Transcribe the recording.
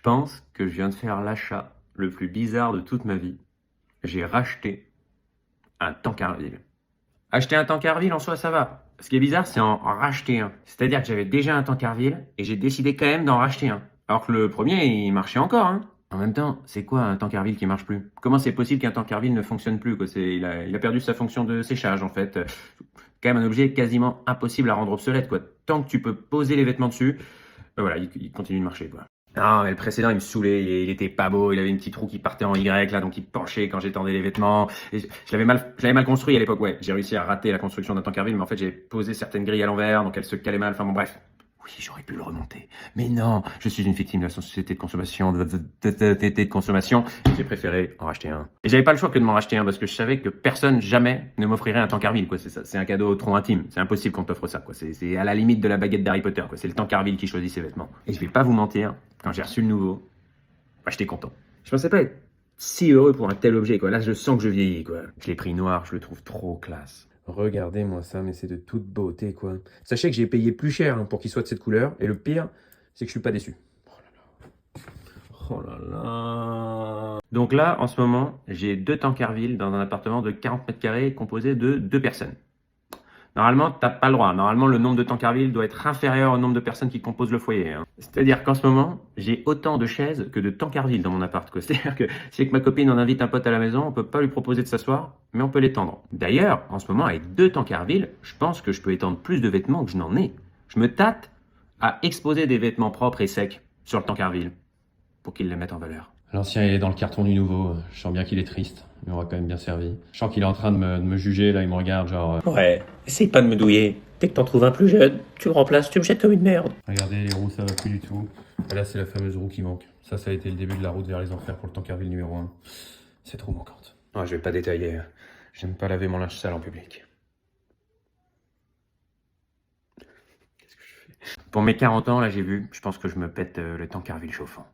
pense que je viens de faire l'achat le plus bizarre de toute ma vie. J'ai racheté un Tancarville. Acheter un Tancarville en soi, ça va. Ce qui est bizarre, c'est en racheter un. C'est-à-dire que j'avais déjà un Tancarville et j'ai décidé quand même d'en racheter un. Alors que le premier, il marchait encore, hein. En même temps, c'est quoi un Tancarville qui marche plus? Comment c'est possible qu'un Tancarville ne fonctionne plus, quoi? Il a perdu sa fonction de séchage, en fait. Quand même un objet quasiment impossible à rendre obsolète, quoi. Tant que tu peux poser les vêtements dessus, voilà, il continue de marcher, quoi. Non, mais le précédent, il me saoulait, il était pas beau, il avait une petite roue qui partait en Y, là, donc il penchait quand j'étendais les vêtements. Et je l'avais mal construit à l'époque, ouais. J'ai réussi à rater la construction d'un Tankerville, mais en fait, j'ai posé certaines grilles à l'envers, donc elles se calaient mal, enfin bon, bref. Oui, j'aurais pu le remonter. Mais non, je suis une victime de la société de consommation, de consommation. J'ai préféré en racheter un. Et j'avais pas le choix que de m'en racheter un, parce que je savais que personne jamais ne m'offrirait un Tankerville, quoi. C'est ça, c'est un cadeau trop intime. C'est impossible qu'on t'offre ça, quoi. C'est à la limite de la baguette d'Harry Potter, quoi. C'est le Tankerville qui choisit ses vêtements. Et je vais pas vous mentir, quand j'ai reçu le nouveau, bah, j'étais content. Je pensais pas être si heureux pour un tel objet, quoi. Là, je sens que je vieillis, quoi. Je l'ai pris noir, je le trouve trop classe. Regardez-moi ça, mais c'est de toute beauté, quoi. Sachez que j'ai payé plus cher pour qu'il soit de cette couleur, et le pire, c'est que je suis pas déçu. Oh là là. Donc là, en ce moment, j'ai 2 Tankerville dans un appartement de 40 mètres carrés composé de 2 personnes. Normalement, t'as pas le droit. Normalement, le nombre de Tankerville doit être inférieur au nombre de personnes qui composent le foyer, hein. C'est-à-dire qu'en ce moment, j'ai autant de chaises que de Tankerville dans mon appart, quoi. C'est-à-dire que si avec ma copine on invite un pote à la maison, on peut pas lui proposer de s'asseoir, mais on peut l'étendre. D'ailleurs, en ce moment, avec 2 Tankerville, je pense que je peux étendre plus de vêtements que je n'en ai. Je me tâte à exposer des vêtements propres et secs sur le Tankerville pour qu'ils les mettent en valeur. L'ancien, il est dans le carton du nouveau. Je sens bien qu'il est triste, mais on aura quand même bien servi. Je sens qu'il est en train de me juger, là, il me regarde, genre... Ouais, essaye pas de me douiller. Dès que t'en trouves un plus jeune, tu me remplaces, tu me jettes comme une merde. Regardez, les roues, ça va plus du tout. Et là, c'est la fameuse roue qui manque. Ça a été le début de la route vers les enfers pour le Tankerville numéro 1. Cette roue manquante. Non, je vais pas détailler. J'aime pas laver mon linge sale en public. Qu'est-ce que je fais? Pour mes 40 ans, là, j'ai vu, je pense que je me pète le Tankerville chauffant.